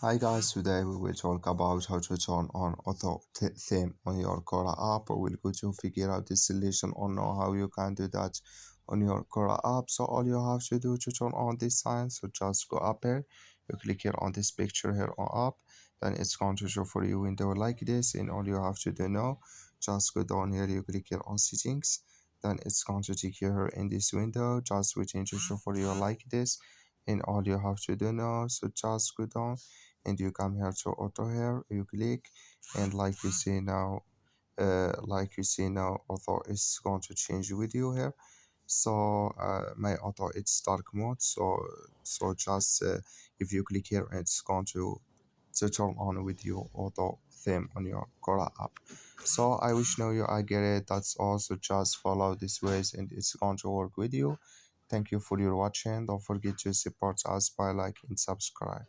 Hi guys, today we will talk about how to turn on auto theme on your Quora app. We'll go to figure out the solution or know how you can do that on your Quora app. So all you have to do to turn on this sign, so just go up here, you click here on this picture here on app, then it's going to show for you window like this, and all you have to do now, just go down here, you click here on settings, then it's going to take you here in this window, just waiting to show for you like this, and all you have to do now, so just go down and you come here to auto here, you click, and like you see now auto is going to change with you here. So my auto it's dark mode, so just if you click here, it's going to turn on with your auto theme on your Quora app. So I wish now you I get it. That's also just follow these ways and it's going to work with you. Thank you for your watching. Don't forget to support us by like and subscribe.